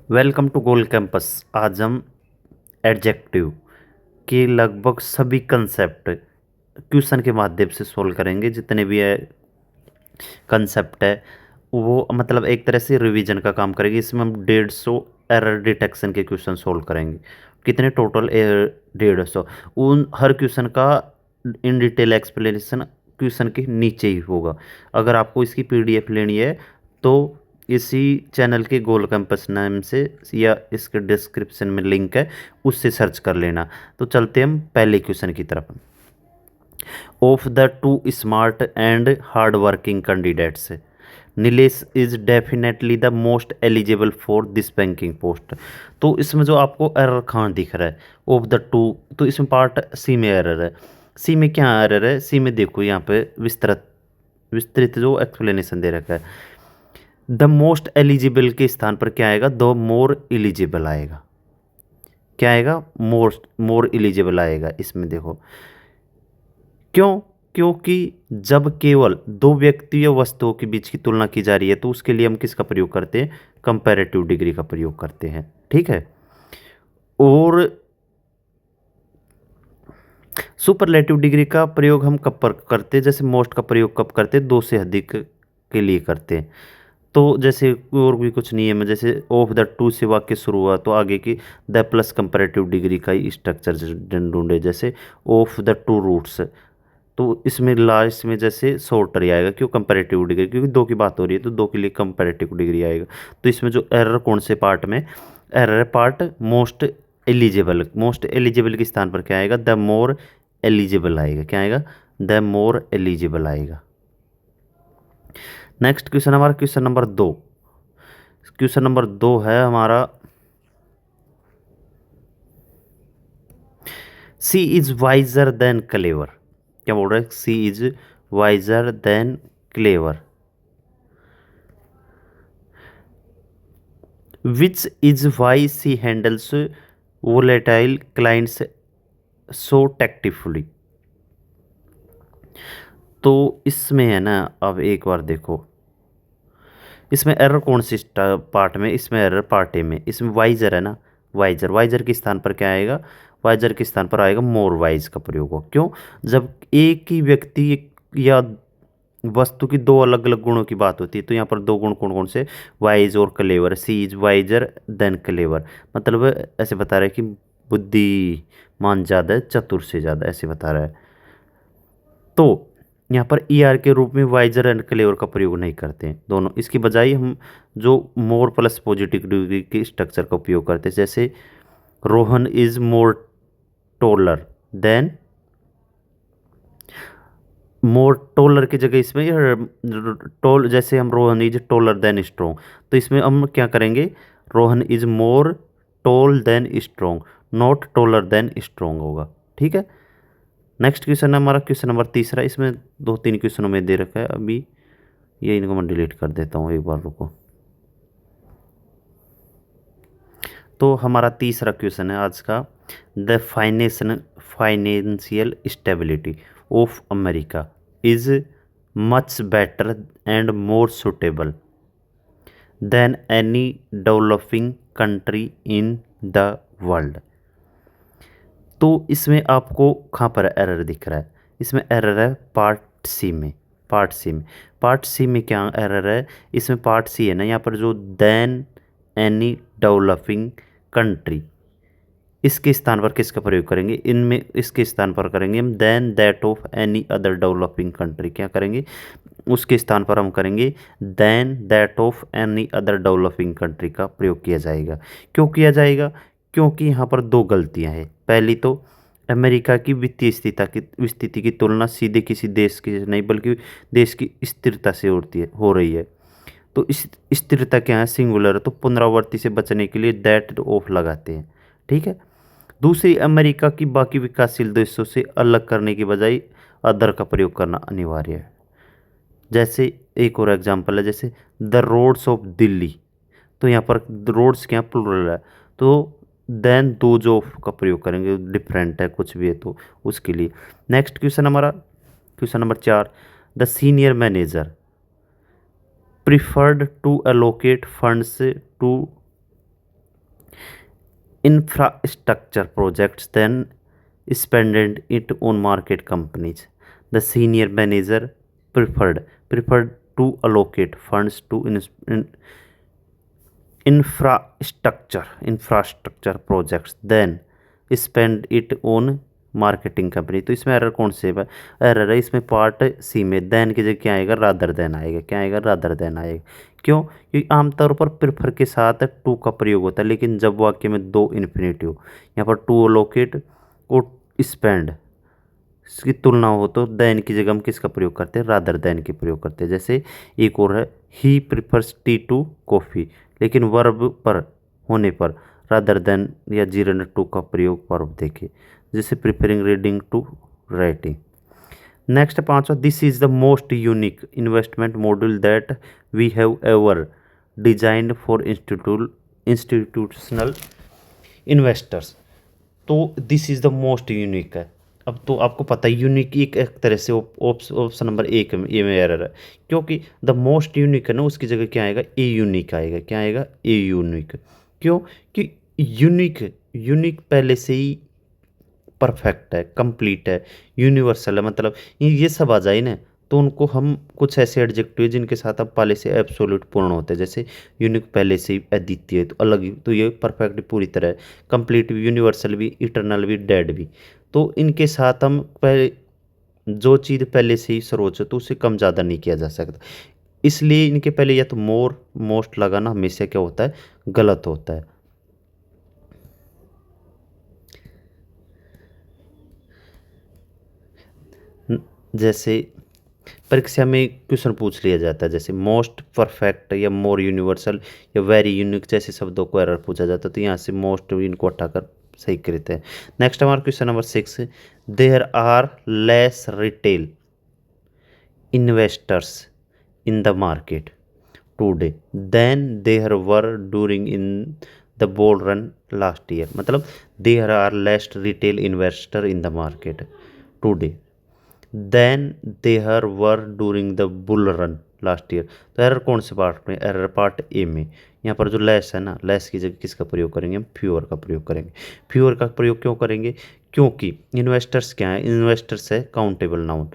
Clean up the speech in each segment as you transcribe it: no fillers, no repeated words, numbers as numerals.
Welcome to goal campus. आज हम adjective के लगभग सभी कंसेप्ट क्वेश्चन के माध्यम से सोल्व करेंगे। जितने भी है कंसेप्ट है वो मतलब एक तरह से रिवीजन का काम करेंगे। इसमें हम 150 एरर डिटेक्शन के क्वेश्चन सोल्व करेंगे। कितने टोटल? 150। उन हर क्वेश्चन का इन डिटेल एक्सप्लेनेशन क्वेश्चन के नीचे ही होगा। अगर आपको इसकी पीडीएफ लेनी है तो इसी चैनल के गोल कैंपस नाम से या इसके डिस्क्रिप्शन में लिंक है, उससे सर्च कर लेना। तो चलते हम पहले क्वेश्चन की तरफ। Of the two smart and hard working candidates, Nilesh is definitely the most eligible for this banking post. तो इसमें जो आपको एरर खान दिख रहा है ऑफ द टू, तो इसमें पार्ट सी में एरर है। सी में क्या एरर है? सी में देखो यहाँ पे विस्तृत विस्तृत जो एक्सप्लेनेशन दे रखा है। द मोस्ट एलिजिबल के स्थान पर क्या आएगा? द मोर एलिजिबल आएगा। क्या आएगा? मोर एलिजिबल आएगा। इसमें देखो क्यों? क्योंकि जब केवल दो व्यक्ति या वस्तुओं के बीच की तुलना की जा रही है तो उसके लिए हम किसका प्रयोग करते हैं? कंपैरेटिव डिग्री का प्रयोग करते हैं। ठीक है। और सुपरलेटिव डिग्री का प्रयोग हम कब पर करते हैं? जैसे मोस्ट का प्रयोग कब करते हैं? दो से अधिक के लिए करते हैं। तो जैसे और भी कुछ नियम है, जैसे ऑफ द टू से वाक्य शुरू हुआ तो आगे की द प्लस कंपैरेटिव डिग्री का ही स्ट्रक्चर ढूंढे। जैसे ऑफ द टू रूट्स, तो इसमें लास्ट में जैसे शॉर्टर ही आएगा। क्यों? कंपैरेटिव डिग्री, क्योंकि दो की बात हो रही है तो दो के लिए कंपैरेटिव डिग्री आएगा। तो इसमें जो एरर कौन से पार्ट में? Error part most eligible. Most eligible के स्थान पर क्या आएगा? द मोर एलिजिबल आएगा। क्या आएगा? द मोर एलिजिबल आएगा। नेक्स्ट क्वेश्चन हमारा क्वेश्चन नंबर 2। क्वेश्चन नंबर 2 है हमारा, she is wiser than clever. क्या बोल रहा है? She is wiser than clever. Which is why she handles volatile clients so tactfully. तो इसमें है ना, अब एक बार देखो इसमें एरर कौन सी पार्ट में? इसमें एरर पार्ट ए में। इसमें वाइजर है ना, वाइजर। वाइजर के स्थान पर क्या आएगा? वाइजर के स्थान पर आएगा मोर वाइज का प्रयोग हो। क्यों? जब एक ही व्यक्ति या वस्तु की दो अलग अलग गुणों की बात होती है तो यहाँ पर दो गुण कौन कौन से? वाइज और clever. She is wiser than clever, मतलब ऐसे बता रहा है कि बुद्धिमान ज़्यादा है चतुर से ज़्यादा, ऐसे बता रहा है। तो यहाँ पर ई आर के रूप में वाइजर एंड क्लेवर का प्रयोग नहीं करते हैं दोनों। इसकी बजाय हम जो मोर प्लस पॉजिटिव डिग्री के स्ट्रक्चर का उपयोग करते हैं। जैसे Rohan is more taller than, more taller की जगह इसमें टोल, जैसे हम Rohan is taller than strong, तो इसमें हम क्या करेंगे? Rohan is more tall than strong, not taller than strong होगा। ठीक है। नेक्स्ट क्वेश्चन है हमारा क्वेश्चन नंबर 3। इसमें दो तीन क्वेश्चनों में दे रखा है अभी, ये इनको मैं डिलीट कर देता हूँ, एक बार रुको। तो हमारा तीसरा क्वेश्चन है आज का, the financial stability of America is much better and more suitable than any developing country in the world. तो इसमें आपको कहाँ पर एरर दिख रहा है? इसमें एरर है पार्ट सी में। पार्ट सी में, पार्ट सी में क्या एरर है? इसमें पार्ट सी है ना, यहाँ पर जो देन एनी डेवलपिंग कंट्री, इसके स्थान पर किसका प्रयोग करेंगे? इनमें इसके स्थान पर करेंगे हम then that of any other developing country. क्या करेंगे? उसके स्थान पर हम करेंगे then that of any other developing country का प्रयोग किया जाएगा। क्यों किया जाएगा? क्योंकि यहाँ पर दो गलतियाँ हैं। पहली तो अमेरिका की वित्तीय स्थिति की तुलना सीधे किसी देश की नहीं बल्कि देश की स्थिरता से हो रही है। तो इस स्थिरता क्या है? सिंगुलर है, तो पुनरावृत्ति से बचने के लिए दैट ऑफ लगाते हैं। ठीक है। दूसरी, अमेरिका की बाकी विकासशील देशों से अलग करने की बजाय अदर का प्रयोग करना अनिवार्य है। जैसे एक और एग्जांपल है, जैसे द रोड्स ऑफ दिल्ली, तो यहाँ पर रोड्स क्या प्लूरल है, तो देन दोज ऑफ का प्रयोग करेंगे, डिफरेंट है कुछ भी है तो उसके लिए। नेक्स्ट क्वेश्चन हमारा question number 4, the senior manager preferred to allocate funds to infrastructure projects, then spend it on market companies. The senior manager preferred to allocate funds to infrastructure projects, then spend it on marketing company. तो इसमें error कौन से है? Error है इसमें part C में, then की जगह क्या आएगा? रादर देन आएगा। क्या आएगा? रादर देन आएगा। क्यों? क्योंकि आमतौर पर प्रेफर के साथ टू का प्रयोग होता है, लेकिन जब वाक्य में दो इन्फिनेटिव यहाँ पर टू अलोकेट और स्पेंड इसकी तुलना हो तो देन की जगह हम किसका प्रयोग करते हैं? रादर देन की प्रयोग करते हैं। जैसे एक और है, ही प्रिफर्स टी टू कॉफ़ी, लेकिन वर्ब पर होने पर रादर देन या जीरन टू का प्रयोग वर्ब देखे, जैसे preferring reading to writing. Next पांचवा, this is the most unique investment model that we have ever designed for institutional investors. तो this is the most unique है। अब तो आपको पता है यूनिक एक तरह से ऑप्शन नंबर एक में ए में एरर है, क्योंकि द मोस्ट यूनिक है ना, उसकी जगह क्या आएगा? ए यूनिक आएगा। क्या आएगा? A unique. क्यों? कि यूनिक पहले से ही परफेक्ट है, कंप्लीट है, यूनिवर्सल है, मतलब ये सब आ जाए ना, तो उनको हम कुछ ऐसे एडजेक्टिव जिनके साथ अब पहले से एब्सोल्यूट पूर्ण होते हैं, जैसे यूनिक पहले से ही अद्वितीय तो अलग ही, तो ये परफेक्ट पूरी तरह है, कंप्लीट भी, यूनिवर्सल भी, इटरनल भी, डेड भी। तो इनके साथ हम पहले जो चीज़ पहले से ही सर्वोच्च तो उससे कम ज़्यादा नहीं किया जा सकता, इसलिए इनके पहले या तो मोर मोस्ट लगाना हमेशा क्या होता है? गलत होता है। जैसे परीक्षा में क्वेश्चन पूछ लिया जाता है, जैसे मोस्ट परफेक्ट या मोर यूनिवर्सल या वेरी यूनिक जैसे शब्दों को एरर पूछा जाता है, तो यहाँ से मोस्ट इनको हटाकर सही करते हैं। नेक्स्ट हमारा question number 6, there are less retail investors in the market today than there were during in the bull run last year. मतलब there are less retail investor in the market today than there were during the bull run last year. तो error कौन से part में? Error part A में। यहाँ पर जो less है ना, लेस की जगह किसका प्रयोग करेंगे? हम फ्यूअर का प्रयोग करेंगे। फ्यूअर का प्रयोग क्यों करेंगे? क्योंकि इन्वेस्टर्स क्या है? इन्वेस्टर्स है काउंटेबल नाउन,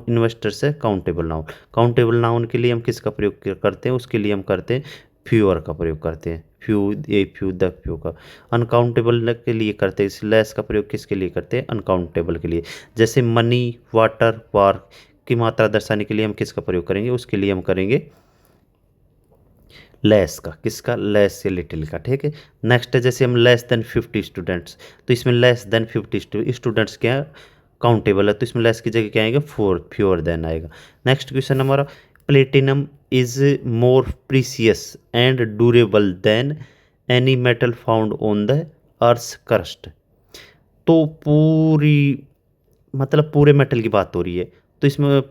इन्वेस्टर्स है काउंटेबल नाउन। काउंटेबल नाउन के लिए हम किसका प्रयोग करते हैं? उसके लिए हम करते हैं फ्यूअर का प्रयोग करते हैं, फ्यू द फ्यू का। अनकाउंटेबल के लिए करते हैं, इस लेस का प्रयोग किसके लिए करते हैं? अनकाउंटेबल के लिए। जैसे मनी, वाटर, वार की मात्रा दर्शाने के लिए हम किसका प्रयोग करेंगे? उसके लिए हम करेंगे लेस का। किसका? लेस से लिटिल का। ठीक है। नेक्स्ट है, जैसे हम लेस देन 50 स्टूडेंट्स, तो इसमें लेस देन 50 स्टूडेंट्स क्या है? काउंटेबल है, तो इसमें लेस की जगह क्या आएगा? फ्योर देन आएगा। नेक्स्ट क्वेश्चन हमारा, platinum is more precious and durable than any metal found on the earth crust. तो पूरी मतलब पूरे मेटल की बात हो रही है, तो इसमें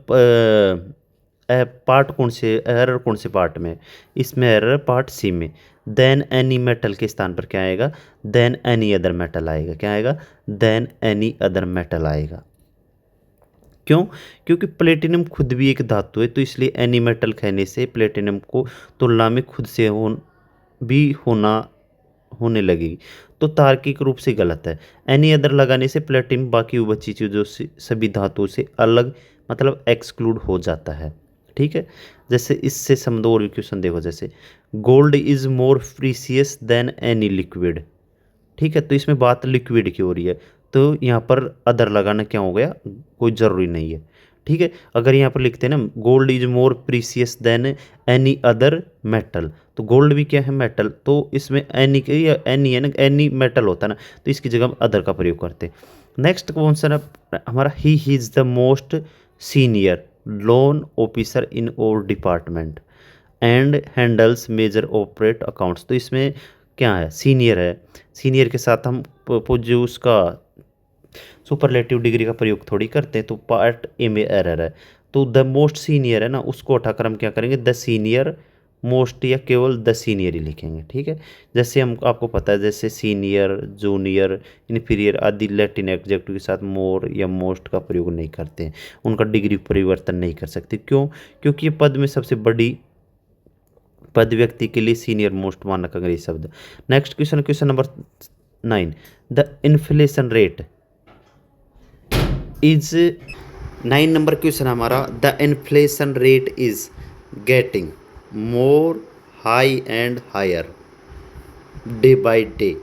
पार्ट कौन से, एरर कौन से पार्ट में? इसमें एरर पार्ट सी में। देन एनी मेटल के स्थान पर क्या आएगा? देन एनी अदर मेटल आएगा। क्या आएगा? देन एनी अदर मेटल आएगा। क्यों? क्योंकि प्लेटिनम खुद भी एक धातु है, तो इसलिए एनी मेटल कहने से प्लेटिनम को तुलना में खुद से होने लगेगी, तो तार्किक रूप से गलत है। एनी अदर लगाने से प्लेटिनम बाकी बची चीज़ों से, सभी धातुओं से अलग, मतलब एक्सक्लूड हो जाता है। ठीक है। जैसे इससे संबंध और क्वेश्चन देखो, जैसे gold is more precious than any liquid. ठीक है, तो इसमें बात लिक्विड की हो रही है, तो यहाँ पर अदर लगाना क्या हो गया? कोई ज़रूरी नहीं है। ठीक है। अगर यहाँ पर लिखते हैं ना, gold is more precious than any other metal, तो गोल्ड भी क्या है? मेटल, तो इसमें एनी एनी है ना, एनी मेटल होता है ना, तो इसकी जगह हम अदर का प्रयोग करते हैं। नेक्स्ट क्वेश्चन है हमारा, he is the most senior loan officer in our department and handles major operate accounts. तो इसमें क्या है? सीनियर है, सीनियर के साथ हम जो उसका सुपरलेटिव डिग्री का प्रयोग थोड़ी करते हैं, तो पार्ट ए में एरर है। तो द मोस्ट सीनियर है ना, उसको उठाकर हम क्या करेंगे? द सीनियर मोस्ट या केवल द सीनियर ही लिखेंगे। ठीक है। जैसे हम आपको पता है, जैसे सीनियर, जूनियर, इन्फीरियर आदि लैटिन एडजेक्टिव के साथ मोर या मोस्ट का प्रयोग नहीं करते हैं, उनका डिग्री परिवर्तन नहीं कर सकते। क्यों? क्योंकि ये पद में सबसे बड़ी पद व्यक्ति के लिए सीनियर मोस्ट मानक अंग्रेजी शब्द। Next question, question number 9 the inflation rate is 9 number question हमारा the inflation rate is getting more high and higher day by day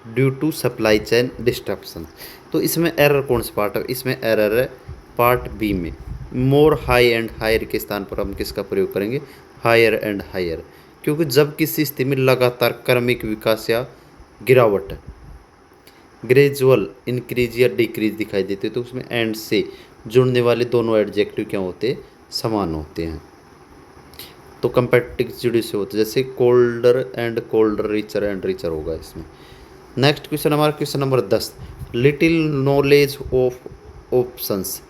due to supply chain disruption. तो इसमें एरर कौन सा पार्ट है, इसमें एरर है पार्ट बी में। मोर high and higher के स्थान पर हम किसका प्रयोग करेंगे, हायर एंड हायर, क्योंकि जब किसी स्थिति में लगातार क्रमिक विकास या गिरावट ग्रेजुअल इंक्रीज या डिक्रीज दिखाई देते हैं तो उसमें एंड से जुड़ने वाले दोनों एडजेक्टिव क्या होते हैं, समान होते हैं। तो कंपेटिटिव जुड़े से होते हैं, जैसे colder and colder, richer and richer होगा इसमें। नेक्स्ट क्वेश्चन हमारा question number 10 little knowledge of options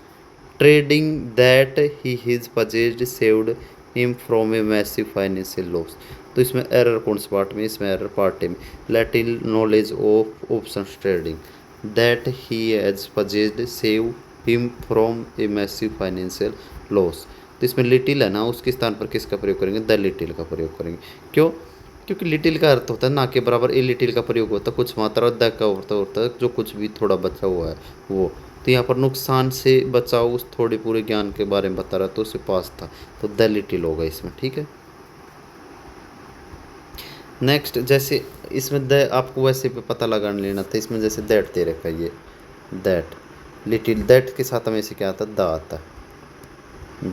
trading that he his purchased saved him from a massive financial loss. तो इसमें एरर कौन से पार्ट में, इसमें एरर पार्ट में। Little knowledge of options trading that he has purchased save him from a massive financial loss. तो इसमें little है ना, उसके स्थान पर किसका प्रयोग करेंगे, द लिटिल का प्रयोग करेंगे। क्यों, क्योंकि लिटिल का अर्थ होता है ना के बराबर, ए लिटिल का प्रयोग होता है कुछ मात्रा, और द का होता है जो कुछ भी थोड़ा बचा हुआ है वो। तो यहाँ पर नुकसान से बचाओ उस थोड़े पूरे ज्ञान के बारे में बता रहा तो उससे पास था, तो द लिटिल होगा इसमें, ठीक है। नेक्स्ट जैसे इसमें द आपको वैसे भी पता लगा लेना था, इसमें जैसे दैट दे रखा है, ये दैट लिटिल, दैट के साथ हमें से क्या आता है, द आता है,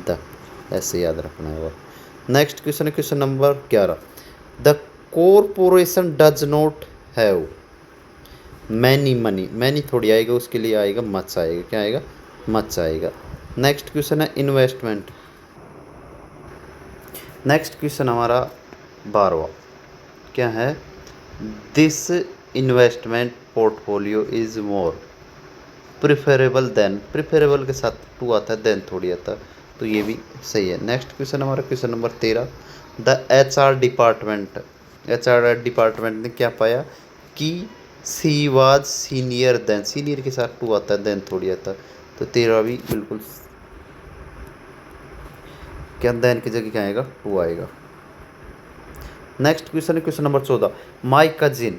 द, ऐसे याद रखना है। और नेक्स्ट क्वेश्चन है question number 11 the corporation does not have many money. Many थोड़ी आएगा, उसके लिए आएगा मच आएगा, क्या आएगा, मच आएगा। नेक्स्ट क्वेश्चन है इन्वेस्टमेंट। नेक्स्ट क्वेश्चन हमारा 12वां क्या है, this investment portfolio is more preferable than, preferable के साथ टू आता है, देन थोड़ी आता है, तो ये भी सही है। नेक्स्ट क्वेश्चन हमारा question number 13 the HR department, HR department ने क्या पाया कि she was senior then, senior के साथ टू आता है, देन थोड़ी आता है, तो 13 भी बिल्कुल क्या, देन की जगह क्या आएगा, टू आएगा। नेक्स्ट क्वेश्चन है question number 14 my cousin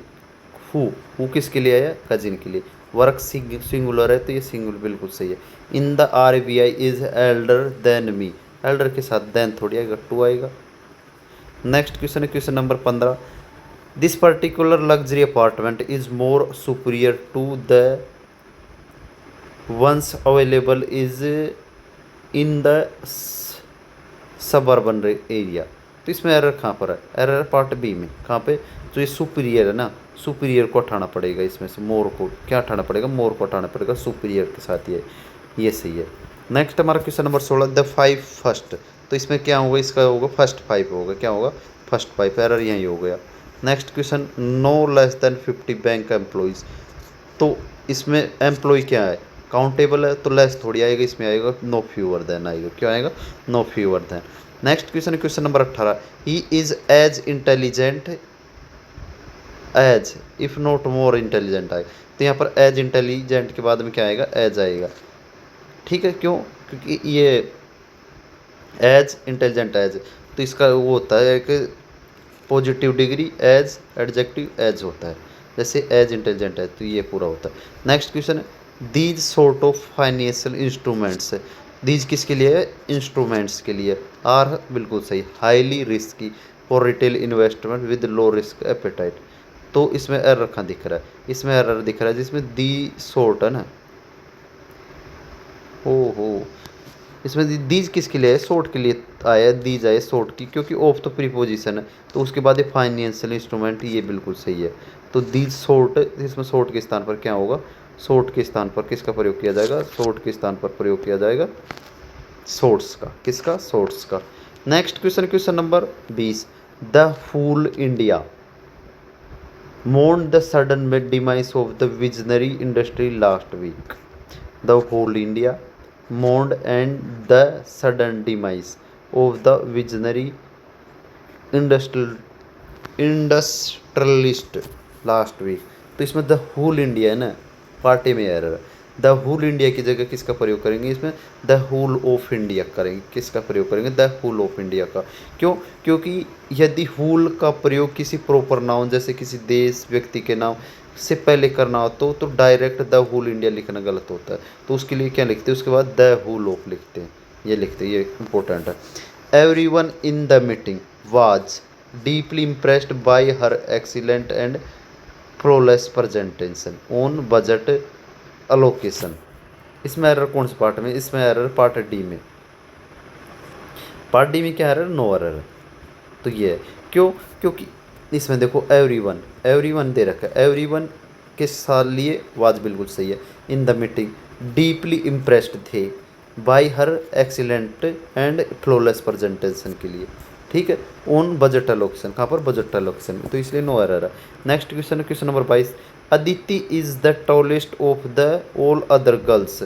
who किसके लिए आया, कजिन के लिए। वर्क सिंगुलर है तो ये सिंगुलर बिल्कुल सही है। In the RBI is elder than me, elder के साथ देन थोड़ी आएगा, टू आएगा। नेक्स्ट क्वेश्चन है question number 15 this particular luxury apartment is more superior to the ones available is in the suburban area. तो इसमें एरर कहाँ पर है, एरर पार्ट बी में, कहाँ पे, तो ये सुपीरियर है ना, सुपीरियर को हटाना पड़ेगा, इसमें से मोर को क्या हटाना पड़ेगा, मोर को हटाना पड़ेगा सुपीरियर के साथ, ये सही है। नेक्स्ट हमारा क्वेश्चन नंबर 16 द 5 फर्स्ट। तो इसमें क्या होगा, इसका होगा फर्स्ट 5 होगा, क्या होगा, फर्स्ट 5, एरर यही हो गया। Next question no less than 50 bank employees. तो इसमें एम्प्लॉय क्या है, काउंटेबल है, तो लेस थोड़ी आएगा, इसमें आएगा नो फ्यूअर देन आएगा, क्या आएगा, no fewer than. Next question है question number 18 he is as intelligent as if not more intelligent आएगा। तो यहाँ पर एज इंटेलिजेंट के बाद में क्या आएगा, एज आएगा, ठीक है। क्यों, क्योंकि ये एज इंटेलिजेंट एज, तो इसका वो होता है एक positive degree, as adjective as होता है, जैसे एज इंटेलिजेंट है तो ये पूरा होता है। नेक्स्ट क्वेश्चन है these sort of financial instruments, these किसके लिए है, इंस्ट्रूमेंट्स के लिए। आर बिल्कुल सही, highly risky for retail investment with low risk appetite. तो इसमें एरर रखा दिख रहा है, इसमें एरर दिख रहा है जिसमें दी सॉर्ट है ना, हो इसमें दीज किसके लिए है, शॉर्ट के लिए आया, दीज आए शॉर्ट की, क्योंकि ऑफ तो प्रीपोजिशन है, तो उसके बाद ये फाइनेंशियल इंस्ट्रूमेंट, ये बिल्कुल सही है। तो दीज शॉर्ट, इसमें शॉर्ट के स्थान पर क्या होगा, शॉर्ट के स्थान पर किसका प्रयोग किया जाएगा, शॉर्ट के स्थान पर प्रयोग किया जाएगा शॉर्ट्स का, किसका, शॉर्ट्स का। Next question question number 20 the full India mourned the sudden demise of the visionary industry last week. The whole India mourned and the sudden demise of the visionary industrialist last week. तो इसमें the whole India है ना, party में error. The whole India की जगह किसका प्रयोग करेंगे, इसमें द होल ऑफ इंडिया करेंगे, किसका प्रयोग करेंगे, द होल ऑफ इंडिया का। क्यों, क्योंकि यदि होल का प्रयोग किसी प्रॉपर नाउन जैसे किसी देश व्यक्ति के नाम से पहले करना हो तो डायरेक्ट द होल इंडिया लिखना गलत होता है, तो उसके लिए क्या लिखते हैं, उसके बाद द होल ऑफ लिखते हैं, ये लिखते हैं, ये इंपॉर्टेंट है। Everyone in the meeting was deeply impressed by her excellent and flawless presentation on budget allocation. इसमें एरर कौन से पार्ट में, इसमें एरर पार्ट डी में, पार्ट डी में क्या एरर, नो एरर। तो ये है क्यों, क्योंकि इसमें देखो एवरीवन, एवरीवन दे रखा है, एवरीवन के साथ लिए वाज बिल्कुल सही है। In the meeting deeply impressed थे by her excellent and flawless presentation के लिए, ठीक है। ऑन बजट एलोकेशन, कहाँ पर, बजट एलोकेशन में, तो इसलिए नो एरर है। Next question, question number 22, Aditi is the tallest of the all other girls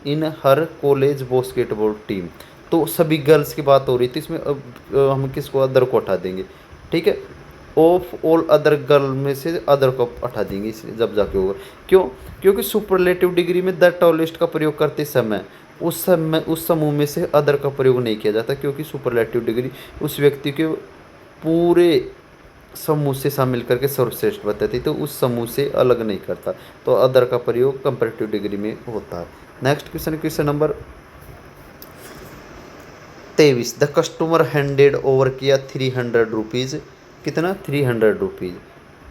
in her college basketball team. तो सभी गर्ल्स की बात हो रही थी, इसमें अब हम किसको, अदर को हटा देंगे, ठीक है। ऑफ ऑल अदर गर्ल में से अदर को हटा देंगे, इसलिए जब जाके होगा। क्यों, क्योंकि सुपरलेटिव डिग्री में द टॉलेस्ट का प्रयोग करते समय उस समूह में से अदर का प्रयोग नहीं किया जाता, क्योंकि सुपरलेटिव डिग्री उस व्यक्ति के पूरे समूह से शामिल करके सर्वश्रेष्ठ बताती, तो उस समूह से अलग नहीं करता, तो अदर का प्रयोग कंपैरेटिव डिग्री में होता है। Next question, question number 23, the customer handed over किया 300 रुपीज़, कितना, 300 rupees,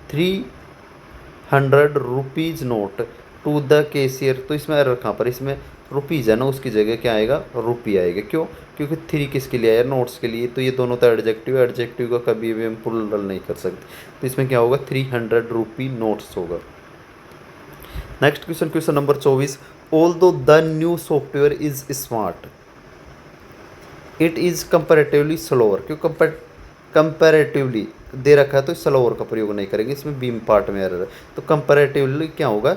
300 rupees note to the cashier. तो इसमें एरर कहाँ पर, इसमें रुपीज़ है ना, उसकी जगह क्या आएगा, रुपी आएगा। क्यों, क्योंकि 3 किसके लिए आया, नोट्स के लिए, तो ये दोनों तो एडजेक्टिव, एडजेक्टिव का कभी भी हम प्लूरल नहीं कर सकते, तो इसमें क्या होगा, 300 रुपी नोट्स होगा। Next question, question number 24, although the new software is smart it is comparatively slower. क्यों, कंपेरेटिवली दे रखा है तो स्लोअर का प्रयोग नहीं करेंगे, इसमें बीम पार्ट में एरर है, तो कंपेरेटिवली क्या होगा,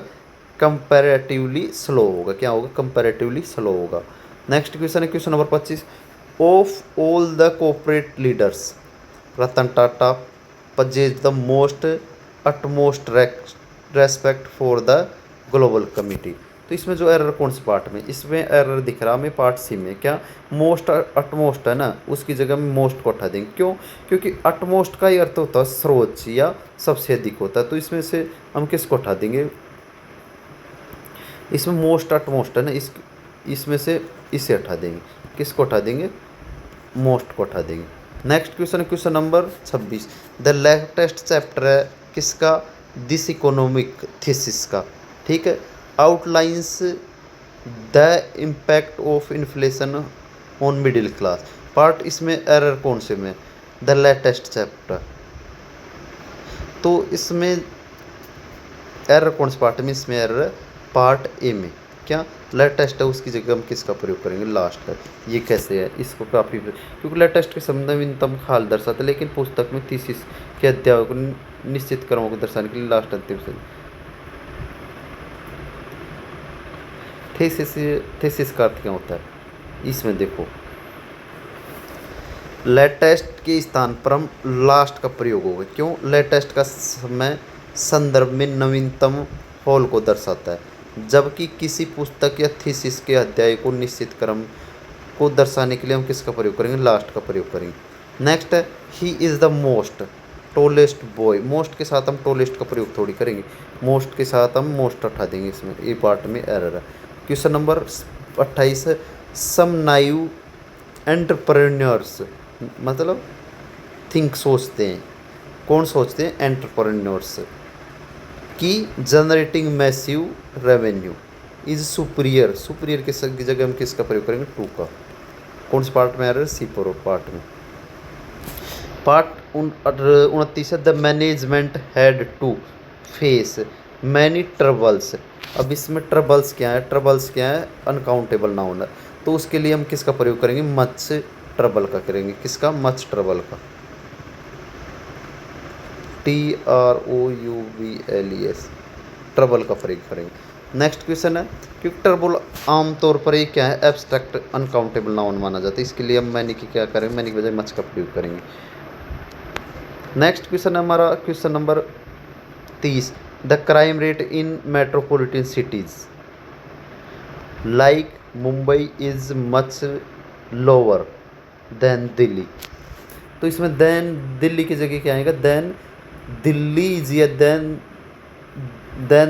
कंपेरेटिवली स्लो होगा, क्या होगा, कंपेरेटिवली स्लो होगा। नेक्स्ट क्वेश्चन है question number 25, of all the corporate leaders Ratan Tata पजेज the most utmost respect for the global committee. तो इसमें जो एरर कौन से पार्ट में, इसमें एरर दिख रहा हमें पार्ट सी में, क्या, मोस्ट अटमोस्ट है ना, उसकी जगह में मोस्ट को हटा देंगे। क्यों, क्योंकि अटमोस्ट का ही अर्थ होता है सर्वोच्च या सबसे अधिक होता है, तो इसमें से हम किसको हटा देंगे, इसमें मोस्ट अटमोस्ट है ना, इसमें से इसे हटा देंगे, किसको हटा देंगे, मोस्ट को हटा देंगे। नेक्स्ट क्वेश्चन है question number 26, the latest chapter है किसका, दिस इकोनॉमिक थीसिस का, ठीक है। Outlines the impact of inflation on middle class part, इसमें एरर कौन से में, द लेटेस्ट चैप्टर, तो इसमें एरर कौन से पार्ट में, इसमें एरर पार्ट ए में, क्या, लेटेस्ट है, उसकी जगह हम किसका प्रयोग करेंगे, लास्ट है। ये कैसे है, इसको काफ़ी, क्योंकि लेटेस्ट के संबंध में नवीनतम हाल दर्शाता है, लेकिन पुस्तक में थीसिस के अध्यायों को निश्चित क्रमों को दर्शाने के लिए लास्ट अंतिम से थीसिस का अर्थ क्या होता है, इसमें देखो लेटेस्ट के स्थान पर हम लास्ट का प्रयोग होगा। क्यों, लेटेस्ट का समय संदर्भ में नवीनतम हॉल को दर्शाता है, जबकि किसी पुस्तक या थीसिस के अध्याय को निश्चित क्रम को दर्शाने के लिए हम किसका प्रयोग करेंगे, लास्ट का प्रयोग करेंगे। नेक्स्ट है, he is the most tallest boy, most के साथ हम टोलेस्ट का प्रयोग थोड़ी करेंगे, मोस्ट के साथ हम मोस्ट हटा देंगे, इसमें ए पार्ट में एरर है। क्वेश्चन नंबर 28 है, सम नाइव एंटरप्रेन्योर्स, मतलब थिंक सोचते हैं, कौन सोचते हैं, एंटरप्रेन्योर्स की generating massive revenue is superior, superior की जगह हम किसका प्रयोग करेंगे, टू का, कौन से पार्ट में आ रहा है, सी पार्ट में। पार्ट 29 है, the management had to face many troubles. अब इसमें ट्रबल्स क्या है, ट्रबल्स क्या है, अनकाउंटेबल नाउन है, तो उसके लिए हम किसका प्रयोग करेंगे, मच ट्रबल का करेंगे, किसका, मच ट्रबल का, TROUBLES, ट्रबल का प्रयोग करेंगे। नेक्स्ट क्वेश्चन है, क्योंकि ट्रबल आमतौर पर ये क्या है, एब्स्ट्रैक्ट अनकाउंटेबल नाउन माना जाता है, इसके लिए हम मैनी की क्या करेंगे, मैनी की बजाय मच का प्रयोग करेंगे। नेक्स्ट क्वेश्चन है हमारा question number 30, the crime rate in metropolitan cities like Mumbai is much lower than Delhi. तो इसमें देन दिल्ली की जगह क्या आएगा, देन दिल्ली इज या देन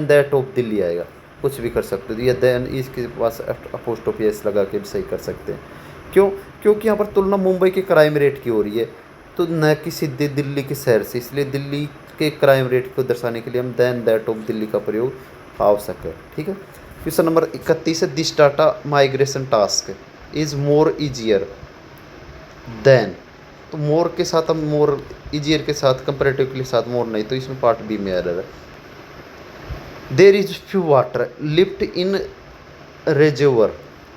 दैट ऑफ दिल्ली आएगा, कुछ भी कर सकते हो, या देन इसके पास अपोस्ट्रोफी एस लगा के भी सही कर सकते हैं। क्यों? क्योंकि यहाँ पर तुलना मुंबई के क्राइम रेट की हो रही है, तो न कि सीधे दिल्ली के शहर से, इसलिए दिल्ली के क्राइम रेट को दर्शाने के लिए हम देन दैट ऑफ दिल्ली का प्रयोग आवश्यक है। ठीक है। क्वेश्चन नंबर 31 है, this data migration task is more easier than. तो मोर के साथ हम मोर ईजियर के साथ कंपेरेटिवली साथ मोर नहीं, तो इसमें पार्ट बी में एरर है। There is few water left in reservoir,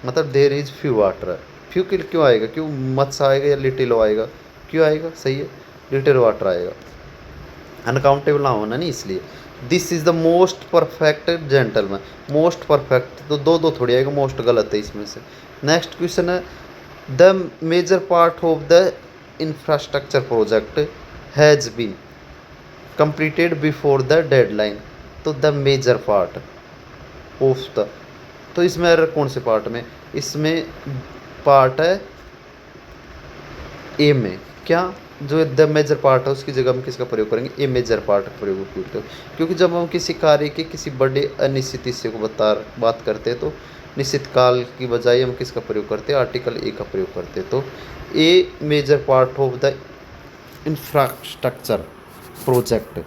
मतलब there is few water, few के क्यों आएगा, क्यों मत्स आएगा या लिटिल आएगा, क्यों आएगा, सही है लिटिल वाटर आएगा, अनकाउंटेबल ना होना नहीं इसलिए। This is the most perfect gentleman, most perfect तो दो दो थोड़ी आएगा, मोस्ट गलत है इसमें से। नेक्स्ट क्वेश्चन है, the major part of the infrastructure project has been completed before the deadline. तो the major part of the, तो इसमें एरर कौन से पार्ट में, इसमें पार्ट है ए में, क्या जो द मेजर पार्ट है उसकी जगह हम किसका प्रयोग करेंगे, ए मेजर पार्ट का प्रयोग करते हो। क्योंकि जब हम किसी कार्य के किसी बड़े अनिश्चित हिस्से को बात करते हैं तो निश्चित काल की बजाय हम किसका प्रयोग करते हैं, आर्टिकल ए का प्रयोग करते हैं। तो a major part of the infrastructure project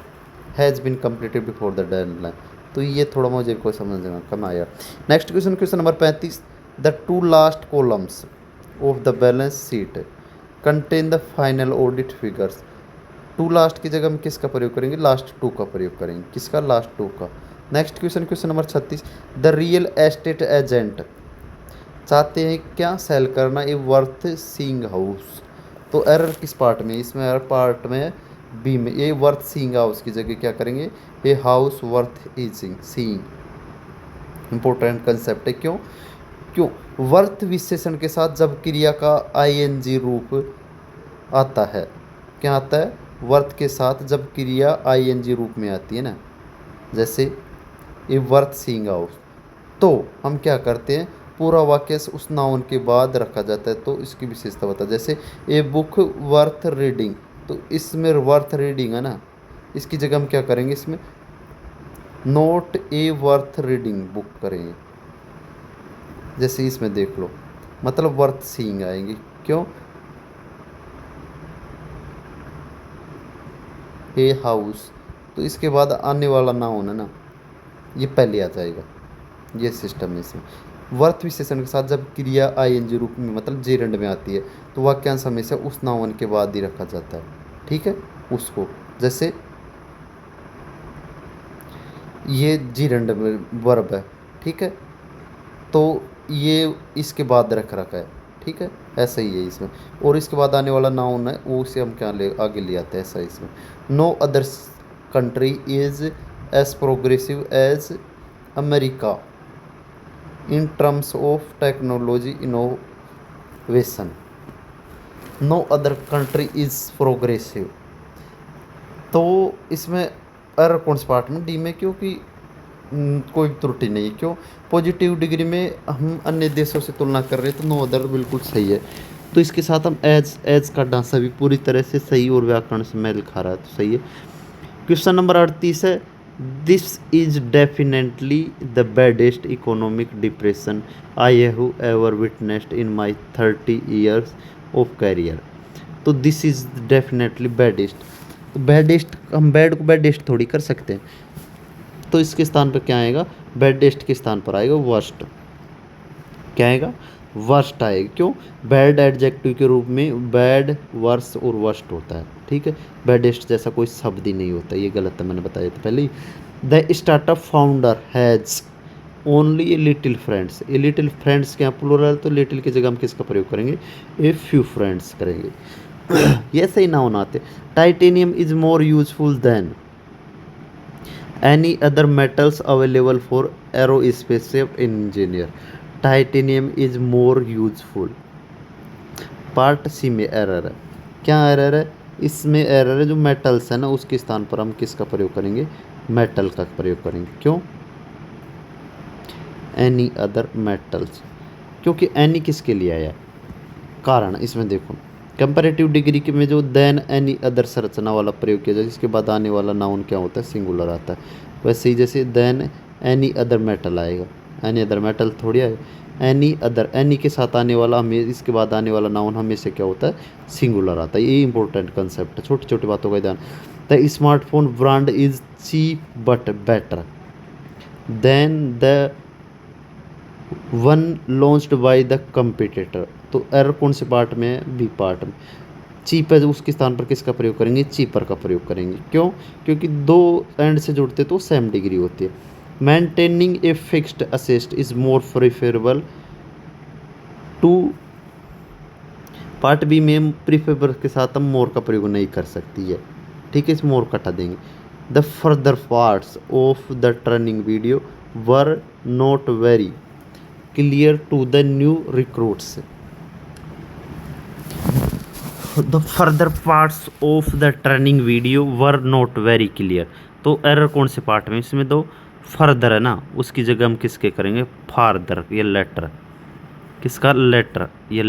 has been completed before the deadline. तो ये थोड़ा मुझे कोई समझ में कम आया। Next question, question number 35, the two last columns of the balance sheet contain the final audit figures. Two last की जगह हम किसका प्रयोग करेंगे, लास्ट टू का प्रयोग करेंगे, किसका, लास्ट टू का। Next question, question number 36, the real estate agent चाहते हैं क्या, सेल करना ए वर्थ सीइंग हाउस। तो एरर किस पार्ट में, इसमें एरर पार्ट में बी में, ए वर्थ सीइंग हाउस की जगह क्या करेंगे, a house worth easing seeing. Important concept है, क्यों, क्यों वर्थ विशेषण के साथ जब क्रिया का आईएनजी रूप आता है, क्या आता है, वर्थ के साथ जब क्रिया आईएनजी रूप में आती है ना, जैसे ए वर्थ सीइंग हाउस, तो हम क्या करते हैं, पूरा वाक्य उस नाउन के बाद रखा जाता है, तो इसकी विशेषता बता, जैसे ए बुक वर्थ रीडिंग, तो इसमें वर्थ रीडिंग है ना, इसकी जगह हम क्या करेंगे, इसमें नोट ए वर्थ रीडिंग बुक करेंगे, जैसे इसमें देख लो, मतलब वर्थ सीइंग आएंगे। क्यों, ए हाउस, तो इसके बाद आने वाला नाउन है ना, ये पहले आ जाएगा, ये सिस्टम है इसमें। वर्थ विशेषण के साथ जब क्रिया आईएनजी रूप में मतलब जेरंड में आती है, तो वाक्यांश हमेशा उस नाउन के बाद ही रखा जाता है। ठीक है, उसको, जैसे ये जीरंड में वर्ब है, ठीक है, तो ये इसके बाद रख रखा है, ठीक है, ऐसा ही है इसमें। और इसके बाद आने वाला नाउन है वो उसे हम क्या आगे ले आते हैं, ऐसा इसमें। No other country is as progressive as America in terms of technology innovation. No other country is progressive, तो इसमें एरर कौन से पार्ट में, डी में, क्योंकि कोई त्रुटि नहीं है। क्यों, पॉजिटिव डिग्री में हम अन्य देशों से तुलना कर रहे हैं, तो नो अदर बिल्कुल सही है। तो इसके साथ हम एज का ढांचा भी पूरी तरह से सही और व्याकरण से मेल खा रहा है, तो सही है। क्वेश्चन नंबर 38 है, this is definitely the baddest economic depression I have ever witnessed in my 30 years of career. तो दिस इज डेफिनेटली बैडेस्ट, तो बैडेस्ट हम बैड को बैडेस्ट थोड़ी कर सकते हैं, तो इसके स्थान पर क्या आएगा, बैडेस्ट के स्थान पर आएगा वर्स्ट, क्या आएगा, वर्स्ट आएगा। क्यों, बैड एडजेक्टिव के रूप में बैड, वर्स और वर्स्ट होता है, ठीक है, बैडेस्ट जैसा कोई शब्द ही नहीं होता, ये गलत है, मैंने बताया था पहले ही। The startup founder has only a little friends, a little friends के यहाँ प्लूरल, तो लिटिल की जगह हम किसका प्रयोग करेंगे, ए फ्यू फ्रेंड्स करेंगे। ये सही ना होना आते। Titanium is more useful than any other metals available for aerospace engineer. Titanium is more useful, part C में एरर है, क्या एरर है, इसमें एरर है, जो मेटल्स है ना उसके स्थान पर हम किसका प्रयोग करेंगे, मेटल का प्रयोग करेंगे। क्यों, एनी अदर मेटल्स, क्योंकि एनी किसके लिए आया, कारण इसमें देखो कंपैरेटिव डिग्री के में जो देन एनी अदर संरचना वाला प्रयोग किया जाए जिसके बाद आने वाला नाउन क्या होता है, सिंगुलर आता है। वैसे ही जैसे देन एनी अदर मेटल आएगा, एनी अदर मेटल थोड़ी आएगा, एनी अदर, एनी के साथ आने वाला हमें इसके बाद आने वाला नाउन हमेशा क्या होता है, सिंगुलर आता है। ये इंपॉर्टेंट कंसेप्ट है, छोटी छोटी बातों का ध्यान। The smartphone brand is cheap but better than the one launched by the competitor. तो एरर कौन से पार्ट में है, बी पार्ट में। चीप है उसके स्थान पर किसका प्रयोग करेंगे, चीपर का प्रयोग करेंगे। क्यों, क्योंकि दो एंड से जुड़ते तो सेम डिग्री होती है। Maintaining a fixed assist is more preferable to, part B में प्रिफरेबल के साथ हम मोर का प्रयोग नहीं कर सकती है, ठीक है, इस मोर कटा देंगे। The further parts of the training video were not very clear to the new recruits. The further parts of the training video were not very clear. तो एरर कौन से पार्ट में, इसमें दो फर्दर है ना, उसकी जगह हम किसके करेंगे, फार्दर, ये लेटर, किसका, लेटर, ये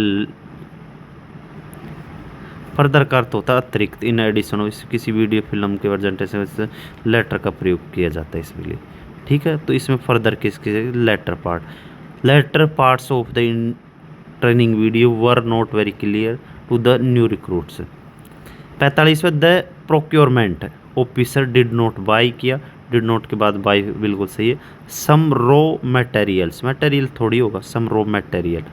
फर्दर का अर्थ होता है अतिरिक्त, इन एडिशन, किसी वीडियो फिल्म के प्रेजेंटेशन में लेटर का प्रयोग किया जाता है इसके लिए, ठीक है। तो इसमें फर्दर किसके, latter part, latter parts of the training video were not very clear to the new recruits. 45वां, the procurement officer did not buy किया, डिड नॉट के बाद बाई बिल्कुल सही है। सम रॉ मटेरियल्स, मटेरियल थोड़ी होगा, सम रॉ मटेरियल,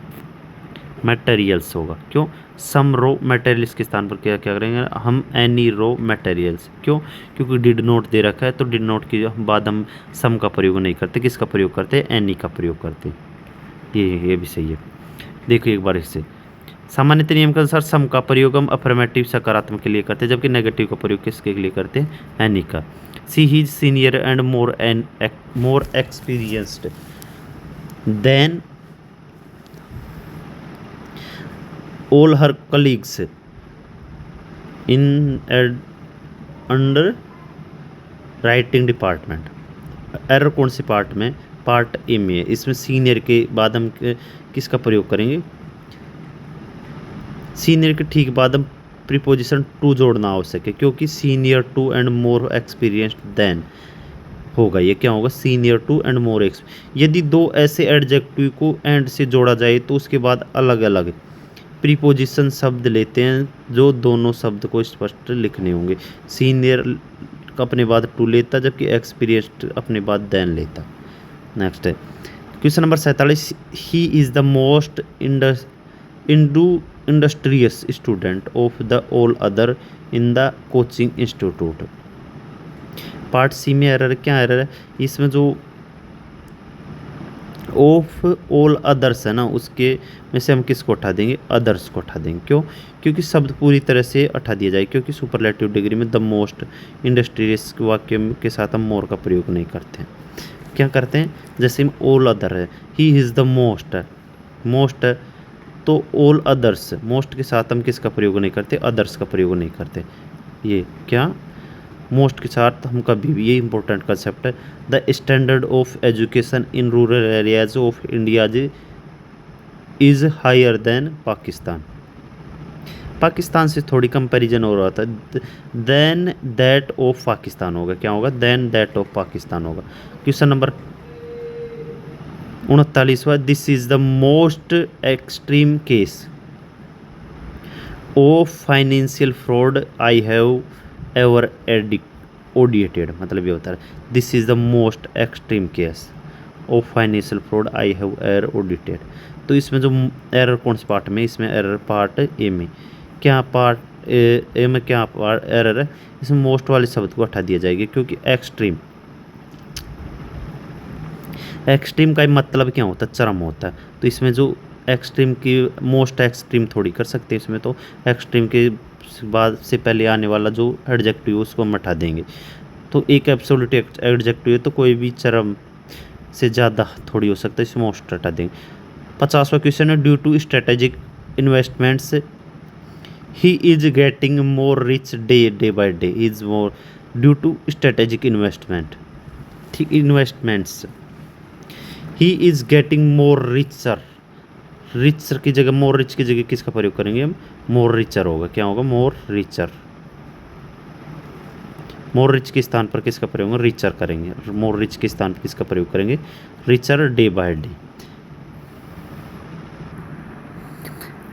मटेरियल्स होगा। क्यों, सम रॉ मटेरियल्स के स्थान पर क्या क्या करेंगे हम, एनी रॉ मटेरियल्स। क्यों, क्योंकि डिड नॉट दे रखा है तो डिड नॉट के बाद हम सम का प्रयोग नहीं करते, किसका प्रयोग करते हैं, एनी का प्रयोग करते हैं। ये भी सही है। देखो एक बार इससे, सामान्य नियम के अनुसार सम का प्रयोग हम अफर्मेटिव सकारात्मक के लिए करते हैं, जबकि नेगेटिव का प्रयोग किसके लिए करते हैं, एनी का। See he is senior and more experienced than all her colleagues in underwriting department. Error कौन से पार्ट में, पार्ट ए में है। इसमें सीनियर के बाद हम किसका प्रयोग करेंगे, सीनियर के ठीक बाद हम प्रीपोजिशन टू जोड़ना आवश्यक है, क्योंकि senior to and more experienced than होगा, ये क्या होगा, senior to and more ex. यदि दो ऐसे एडजेक्टिव को एंड से जोड़ा जाए तो उसके बाद अलग अलग प्रीपोजिशन शब्द लेते हैं जो दोनों शब्द को स्पष्ट लिखने होंगे। सीनियर अपने बाद टू लेता, जबकि एक्सपीरियंस्ड अपने बाद देन लेता। नेक्स्ट है question number 47, he is the most industrious student of the all other in the coaching institute. Part C में एरर, क्या एरर है इसमें, जो ऑफ ऑल अदर्स है ना, उसके में से हम किसको उठा देंगे, अदर्स को उठा देंगे। क्यों, क्योंकि शब्द पूरी तरह से उठा दिया जाए, क्योंकि सुपरलेटिव डिग्री में द मोस्ट इंडस्ट्रियस वाक्य के साथ हम मोर का प्रयोग नहीं करते हैं। क्या करते हैं, जैसे ऑल अदर है, ही इज़ द मोस्ट है, मोस्ट है तो ऑल अदर्स, मोस्ट के साथ हम किसका प्रयोग नहीं करते, अदर्स का प्रयोग नहीं करते। ये क्या, मोस्ट के साथ हम कभी भी, ये इंपॉर्टेंट कंसेप्ट है। The standard of education in rural areas of India is higher than Pakistan. Pakistan से थोड़ी कंपैरिजन हो रहा था, देन दैट ऑफ पाकिस्तान होगा, क्या होगा, देन दैट ऑफ पाकिस्तान होगा। क्वेश्चन नंबर 39वां, this is the most extreme case of financial fraud I have ever audited. मतलब ये होता है this is the most extreme case of financial fraud I have ever audited. तो इसमें जो error कौन से पार्ट में, इसमें एरर पार्ट ए में, क्या पार्ट ए में क्या पार्ट एरर है, इसमें मोस्ट वाले शब्द को हटा दिया जाएगा, क्योंकि एक्सट्रीम, एक्सट्रीम का मतलब क्या होता है, चरम होता है। तो इसमें जो एक्सट्रीम की, मोस्ट एक्सट्रीम थोड़ी कर सकते हैं इसमें, तो एक्सट्रीम के बाद से पहले आने वाला जो एडजेक्टिव उसको हम हटा देंगे। तो एक एब्सोल्यूट एडजेक्टिव है तो कोई भी चरम से ज़्यादा थोड़ी हो सकता है, इसमें मोस्ट हटा देंगे। 50वां क्वेश्चन है, due to strategic investments he is getting more rich day by day, is more due to strategic investment. ठीक, investments he is getting more richer, richer की जगह, मोर रिच की जगह किसका प्रयोग करेंगे हम, मोर रिचर होगा, क्या होगा, मोर रिचर। मोर रिच के स्थान पर किसका प्रयोग होगा, रिचर करेंगे। मोर रिच के स्थान पर किसका प्रयोग करेंगे, रिचर, डे बाय डे।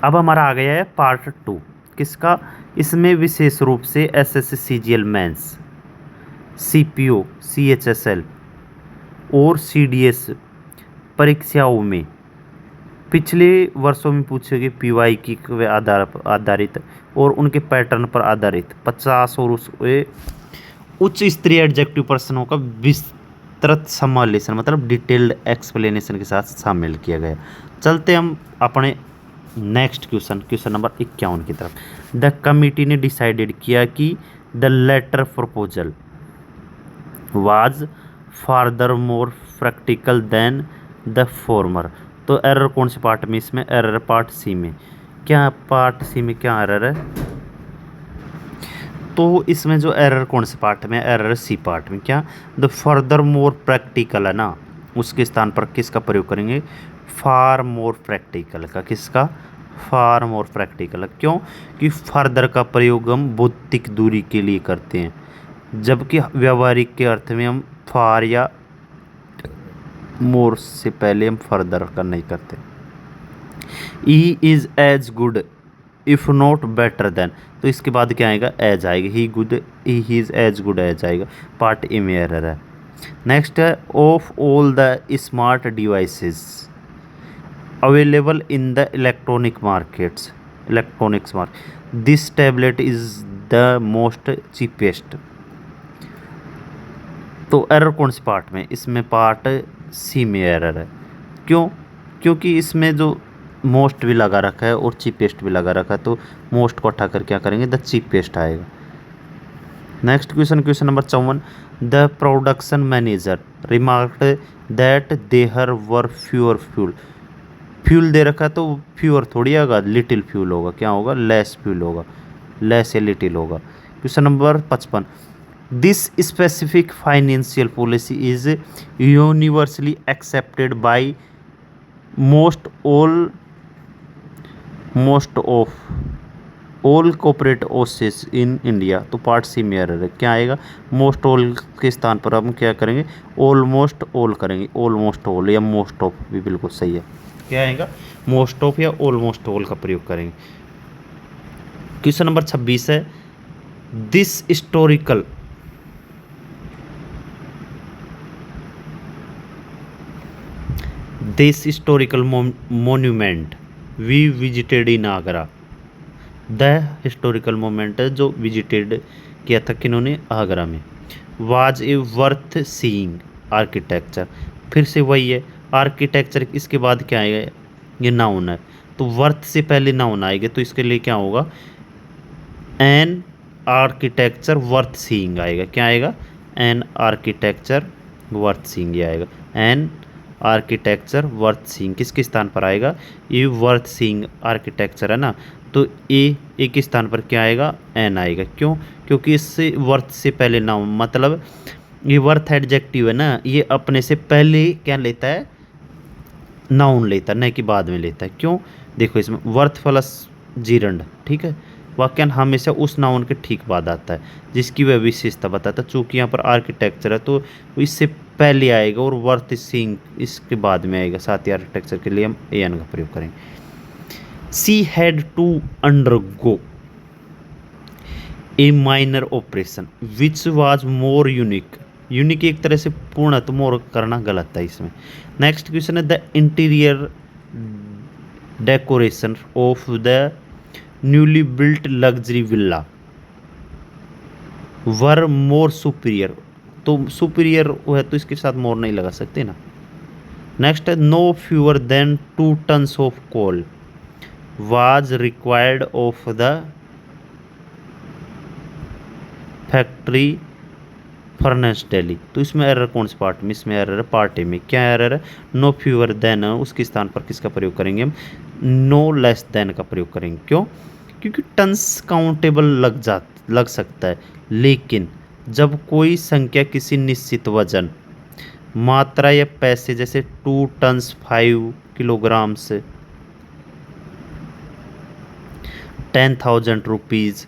अब हमारा आ गया है पार्ट 2 किसका, इसमें विशेष रूप से SSC CGL mains, CPO, CHSL और सीडीएस परीक्षाओं में पिछले वर्षों में पूछे गए पीवाई की आधारित और उनके पैटर्न पर आधारित 50 और उसके उच्च स्तरीय एडजेक्टिव प्रश्नों का विस्तृत समालेशन मतलब डिटेल्ड एक्सप्लेनेशन के साथ शामिल किया गया। चलते हम अपने नेक्स्ट क्वेश्चन नंबर 51 की तरफ। द कमिटी ने डिसाइडेड किया कि the latter proposal was farther more practical than the former. तो एरर कौन से पार्ट में, इसमें एरर पार्ट सी में। क्या पार्ट सी में क्या एरर है, तो इसमें जो एरर कौन से पार्ट में, एरर सी पार्ट में। क्या, द फर्दर मोर प्रैक्टिकल है ना, उसके स्थान पर किसका प्रयोग करेंगे, फार मोर प्रैक्टिकल का। किसका, फार मोर प्रैक्टिकल। क्यों कि फर्दर का प्रयोग हम भौतिक दूरी के लिए करते हैं, जबकि व्यवहारिक के अर्थ में हम फार या मोर से पहले हम फर्दर का नहीं करते। He is as good if not better than, तो इसके बाद क्या आएगा, एज आएगा। He good, he is as good as आएगा, पार्ट ए में एरर है। नेक्स्ट है of all the smart devices available in the electronics market this tablet is the most cheapest. तो एरर कौन से पार्ट में, इसमें पार्ट सी में एरर है। क्यों, क्योंकि इसमें जो मोस्ट भी लगा रखा है और चीपेस्ट भी लगा रखा है, तो मोस्ट को हटाकर क्या करेंगे, द चीपेस्ट आएगा। Next question number 54। The production manager remarked that there were fewer fuel दे रखा है तो फ्यूअर थोड़ी आएगा, लिटिल फ्यूल होगा। क्या होगा, लेस फ्यूल होगा, लेस या लिटिल होगा। Question number 55। This specific financial policy is universally accepted by most all corporate office in India. तो पार्ट सी में एरर है। क्या आएगा, मोस्ट ऑल के स्थान पर हम क्या करेंगे, ऑलमोस्ट ऑल करेंगे। ऑलमोस्ट ऑल या मोस्ट ऑफ भी बिल्कुल सही है। क्या आएगा, मोस्ट ऑफ या ऑलमोस्ट ऑल का प्रयोग करेंगे। क्वेश्चन नंबर 26 है। This historical monument we visited in Agra. The historical moment है जो विजिटेड किया था किन्होंने, आगरा में। Was a worth seeing architecture, फिर से वही है आर्किटेक्चर। इसके बाद क्या आएगा, ये नाउन है, तो वर्थ से पहले नाउन आएगा, तो इसके लिए क्या होगा, एन आर्किटेक्चर वर्थ सीइंग आएगा। क्या आएगा, एन आर्किटेक्चर वर्थ सीइंग ये आएगा। एन आर्किटेक्चर वर्थ सीइंग किसके स्थान पर आएगा, ये वर्थ सीइंग आर्किटेक्चर है ना, तो ए के स्थान पर क्या आएगा, एन आएगा। क्यों, क्योंकि इससे वर्थ से पहले नाउन, मतलब ये वर्थ एडजेक्टिव है ना, ये अपने से पहले क्या लेता है, नाउन लेता है, न कि बाद में लेता है। क्यों, देखो इसमें वर्थ प्लस जीरंड, ठीक है, वाक्यान हमेशा उस नाउन के ठीक बाद आता है जिसकी वह विशेषता बताता है। चूँकि यहाँ पर आर्किटेक्चर है तो इससे पहले आएगा और वर्थ सीइंग इसके बाद में आएगा। साथ ही आर्किटेक्चर के लिए हम एन का प्रयोग करेंगे। She had to undergo a minor operation which was more unique. Unique एक तरह से पूर्ण, तो मोर करना गलत है इसमें। नेक्स्ट क्वेश्चन है the interior decoration of the newly built luxury villa were more superior. तो सुपीरियर है तो इसके साथ मोर नहीं लगा सकते ना। नेक्स्ट है no fewer than 2 tons of coal was required of the factory furnace daily. तो इसमें एरर कौन से पार्ट में, इसमें एरर है पार्ट ए में। क्या एरर है, नो फ्यूअर देन, उसके स्थान पर किसका प्रयोग करेंगे हम, नो लेस देन का प्रयोग करेंगे। क्यों, क्योंकि टन्स काउंटेबल लग सकता है, लेकिन जब कोई संख्या किसी निश्चित वजन मात्रा या पैसे, जैसे 2 टन्स 5 किलोग्राम्स, 10,000 रुपीज़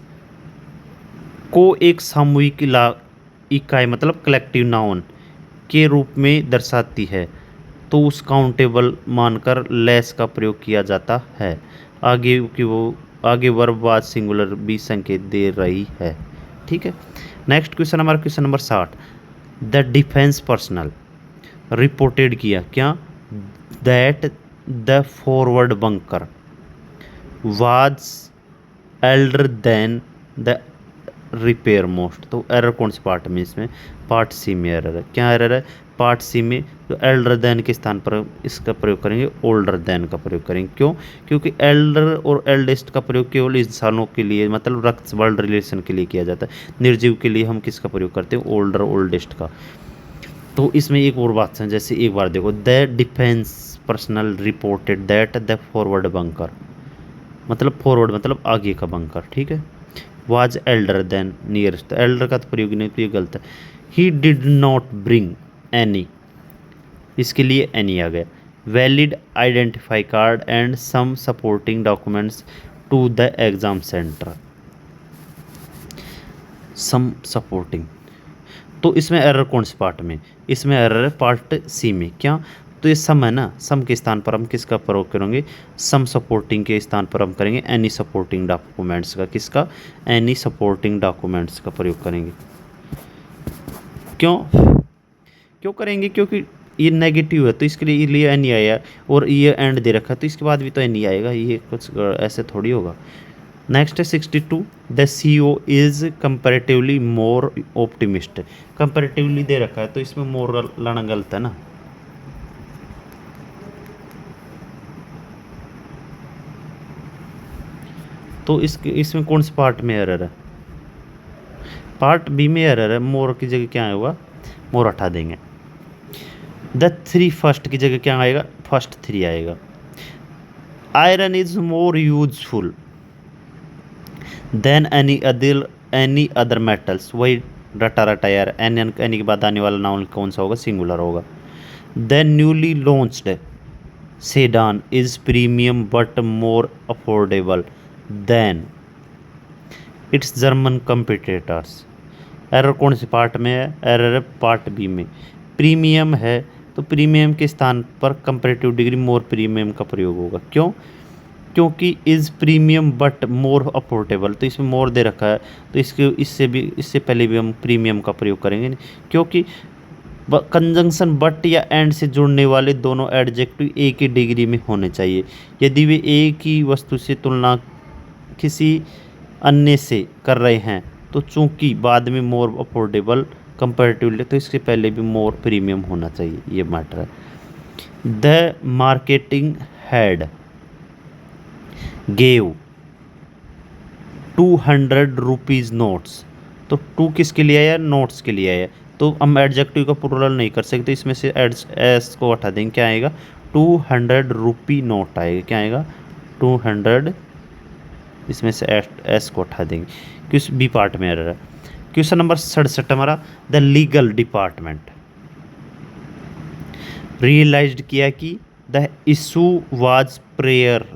को एक सामूहिक इकाई मतलब कलेक्टिव नाउन के रूप में दर्शाती है, तो उस काउंटेबल मानकर लेस का प्रयोग किया जाता है। आगे वर्ब सिंगुलर भी संकेत दे रही है। ठीक है। Next question number 60। The defence personnel reported किया क्या, that the forward bunker was elder than the repair most. तो एरर कौन से पार्ट में, इसमें पार्ट सी में एरर है। क्या एरर है, पार्ट सी में। तो एल्डर देन के स्थान पर इसका प्रयोग करेंगे, ओल्डर देन का प्रयोग करेंगे। क्यों, क्योंकि एल्डर और एल्डेस्ट का प्रयोग केवल इंसानों के लिए, मतलब रक्त ब्लड रिलेशन के लिए किया जाता है। निर्जीव के लिए हम किसका प्रयोग करते हैं, ओल्डर ओल्डेस्ट का। तो इसमें एक और बात है, जैसे एक बार देखो, the defence personnel reported that the forward bunker, मतलब फॉरवर्ड मतलब आगे का बंकर। ठीक है। Was elder than nearest, elder का तो प्रयोग नहीं, तो ये गलत है। He did not bring any, इसके लिए एनी आ गया। Valid identify card and some supporting documents to the exam centre, some supporting. तो इसमें एरर कौन से पार्ट में, इसमें एरर है पार्ट सी में। क्या, तो ये सम है ना, सम के स्थान पर हम किसका प्रयोग करेंगे, सम सपोर्टिंग के स्थान पर हम करेंगे एनी सपोर्टिंग डॉक्यूमेंट्स का, किसका, एनी सपोर्टिंग डॉक्यूमेंट्स का प्रयोग करेंगे। क्यों क्यों करेंगे, क्योंकि ये नेगेटिव है, तो इसके लिए एनी आया, और ये एंड दे रखा है, तो इसके बाद भी तो एनी आएगा, ये कुछ ऐसे थोड़ी होगा। नेक्स्ट है 62। The CEO is comparatively more optimist, comparatively दे रखा है, तो इसमें मोर लाना गलत है ना। तो इसमें कौन से पार्ट में एरर है, पार्ट बी में एरर है। मोर की जगह क्या आएगा, मोर हटा देंगे। द 3 फर्स्ट की जगह क्या आएगा, फर्स्ट 3 आएगा। Iron is more useful than any other metals, वही रटा रटा यार, एनी के बाद आने वाला नाउन कौन सा होगा, सिंगुलर होगा। The newly launched sedan is premium but more affordable than its German competitors. Error कौन से पार्ट में है, एरर है पार्ट बी में। प्रीमियम है, तो प्रीमियम के स्थान पर कंपैरेटिव डिग्री मोर प्रीमियम का प्रयोग होगा। क्यों, क्योंकि is premium but more affordable, तो इसमें मोर दे रखा है, तो इससे पहले भी हम प्रीमियम का प्रयोग करेंगे नहीं, क्योंकि कंजंक्शन बट या एंड से जुड़ने वाले दोनों एडजेक्टिव एक ही डिग्री में होने चाहिए। यदि वे एक ही वस्तु से तुलना किसी अन्य से कर रहे हैं, तो चूंकि बाद में मोर अफोर्डेबल कंपैरेटिवली, तो इसके पहले भी मोर प्रीमियम होना चाहिए, ये मैटर है। The marketing head gave 200 rupees notes, तो 2 किसके लिए आया, नोट्स के लिए आया, तो हम एडजेक्टिव का प्लूरल नहीं कर सकते, इसमें से एस को हटा देंगे, क्या आएगा, 200 रुपी नोट आएगा, क्या आएगा, 200, इसमें से एस को हटा देंगे, किस बी पार्ट में एरर है। क्वेश्चन नंबर 67 हमारा, द लीगल डिपार्टमेंट रियलाइज्ड किया कि the issue was prior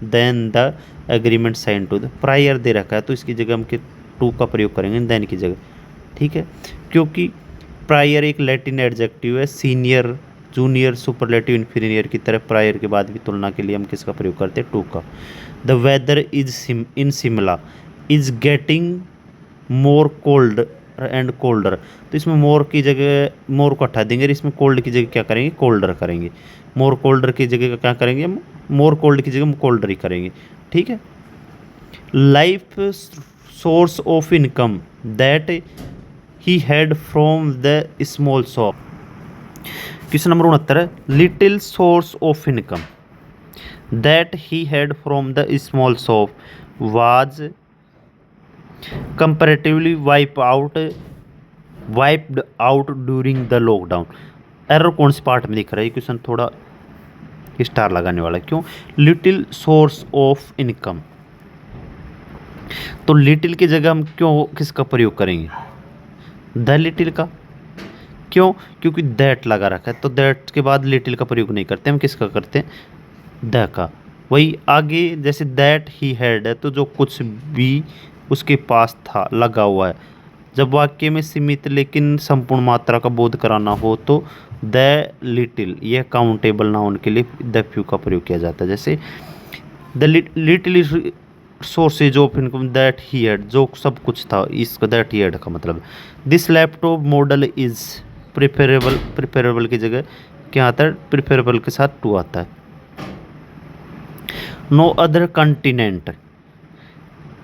than the agreement sign to the, prior दे रखा है, तो इसकी जगह हम के 2 का प्रयोग करेंगे देन की जगह। ठीक है, क्योंकि प्रायर एक लैटिन एडजेक्टिव है, सीनियर जूनियर सुपरलेटिव इन्फीरियर की तरह प्रायर के बाद भी तुलना के लिए हम किसका प्रयोग करते हैं, 2 का। The weather is in Shimla is getting more cold and colder, तो इसमें मोर की जगह मोर को हटा देंगे, इसमें कोल्ड की जगह क्या करेंगे, कोल्डर करेंगे। मोर कोल्डर की जगह क्या करेंगे हम, मोर कोल्ड की जगह हम कोल्डर ही करेंगे। ठीक है। Life source of income that he had from the small shop. Question number 69 है, little source of income that he had from the small shop was comparatively wiped out during the lockdown. Error कौन से part में दिख रहा है, question थोड़ा star लगाने वाला है। क्यों, लिटिल सोर्स ऑफ इनकम, तो लिटिल की जगह हम क्यों किसका प्रयोग करेंगे, द लिटिल का, क्यों? क्योंकि दैट लगा रखा है, तो दैट के बाद लिटिल का प्रयोग नहीं करते हम, किसका करते हैं? द का। वही आगे जैसे दैट ही हैड है, तो जो कुछ भी उसके पास था लगा हुआ है। जब वाक्य में सीमित लेकिन संपूर्ण मात्रा का बोध कराना हो तो द लिटिल, यह काउंटेबल नाउन के लिए द फ्यू का प्रयोग किया जाता है। जैसे the little sources of income that he had, जो सब कुछ था इसका दैट ही हैड का मतलब। This laptop model is preferable, preferable की जगह क्या आता है? प्रिफरेबल के साथ टू आता है। No other continent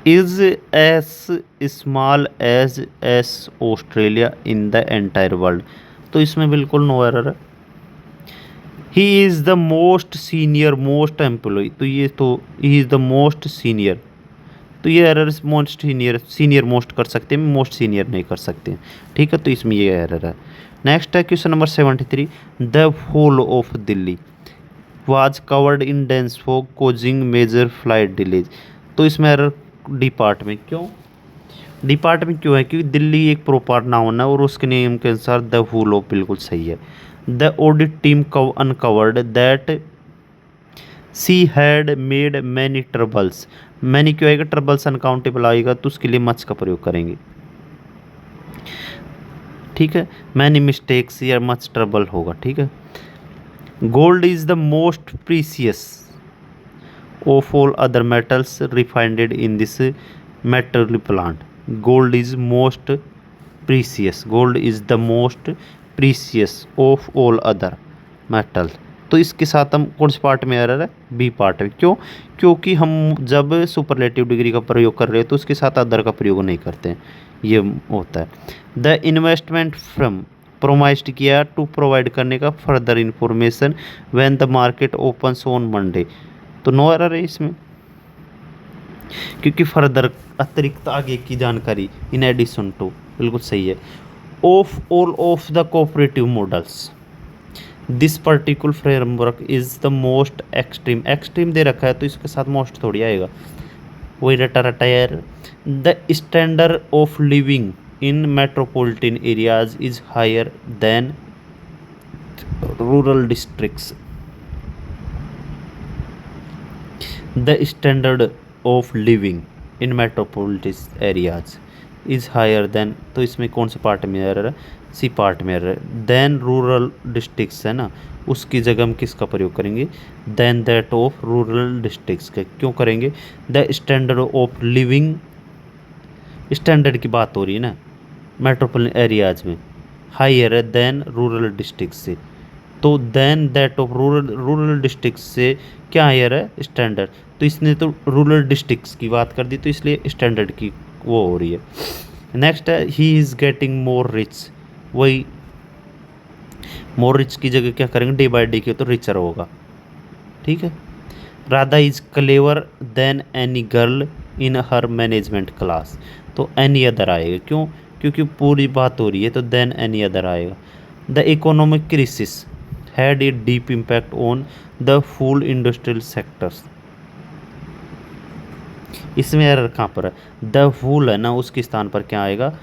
is as small as Australia in the entire world, तो इसमें बिल्कुल नो एरर है। He is the most senior most employee, तो ये तो he is the most senior, तो ये error most senior, senior most कर सकते हैं, मोस्ट सीनियर नहीं कर सकते। ठीक है, तो इसमें ये एरर है। नेक्स्ट है question number 73, the whole of Delhi was covered in dense fog causing major flight delays, तो इसमें एरर डी पार्ट में। क्यों डी पार्ट में क्यों है? क्योंकि दिल्ली एक प्रॉपर नाउन है और उसके नेम के अनुसार द होल ऑफ बिल्कुल सही है। The audit team uncovered that she had made many troubles, many क्यों आएगा? ट्रबल्स अनकाउंटेबल आएगा, तो उसके लिए मच का प्रयोग करेंगे। ठीक है, मैनी मिस्टेक्स या मच ट्रबल होगा। ठीक है, gold is the most precious of all other metals refined in this metal plant, gold is most precious, gold is the most precious of all other metal, तो इसके साथ हम कौन से पार्ट में एरर है? बी पार्ट में। क्यों? क्योंकि हम जब सुपरलेटिव डिग्री का प्रयोग कर रहे हैं तो उसके साथ अदर का प्रयोग नहीं करते हैं, ये होता है। द इन्वेस्टमेंट फ्रॉम प्रोमाइज्ड किया टू प्रोवाइड करने का further information when the market opens on Monday, तो नो एरर है इसमें, क्योंकि फर्दर अतिरिक्त आगे की जानकारी इन एडिशन टू बिल्कुल सही है। Of all of the cooperative models this particular framework is the most extreme, extreme दे रखा है तो इसके साथ मोस्ट थोड़ी आएगा, वही रटा रटा यार। The standard of living in metropolitan areas is higher than rural districts, the standard of living in metropolitan areas is higher than, तो इसमें कौन से पार्ट में एरर है? सी पार्ट में एरर है। देन रूरल डिस्ट्रिक्ट्स है ना, उसकी जगह हम किसका प्रयोग करेंगे? Then that of rural districts का। क्यों करेंगे? The standard of living, standard की बात हो रही है ना मेट्रोपॉलिटन एरियाज में, हायर है देन रूरल डिस्ट्रिक्ट से, तो than that of rural district से क्या हायर है? स्टैंडर्ड, तो इसने तो रूरल डिस्ट्रिक्ट्स की बात कर दी, तो इसलिए स्टैंडर्ड की वो हो रही है। नेक्स्ट है he is getting more rich, वही मोर रिच की जगह क्या करेंगे? डे बाई डे के, तो रिचर होगा। ठीक है, Radha is clever than any girl in her management class, तो एनी अदर आएगा। क्यों? क्योंकि पूरी बात हो रही है, तो देन एनी अदर आएगा। The economic crisis had a deep impact on the food industrial sectors, इसमें एरर कहाँ पर है? द फूल है ना, उसके स्थान पर क्या आएगा?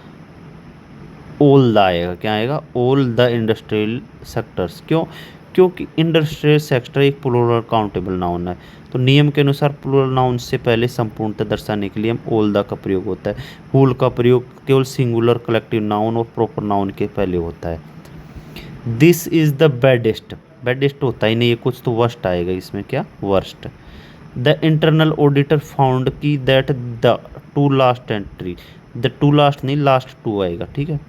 ऑल द आएगा। क्या आएगा? All the industrial sectors. क्यों? क्योंकि इंडस्ट्रियल सेक्टर एक प्लूरल काउंटेबल नाउन है, तो नियम के अनुसार प्लूरल नाउन से पहले संपूर्णता दर्शाने के लिए हम ऑल द का प्रयोग होता है। फूल का प्रयोग केवल सिंगुलर कलेक्टिव नाउन और प्रॉपर नाउन के पहले होता है। This is the baddest, baddest होता ही नहीं है कुछ, तो वर्स्ट आएगा इसमें। क्या? Worst. The internal auditor found की that the two last entry, the two last नहीं, लास्ट टू आएगा। ठीक है,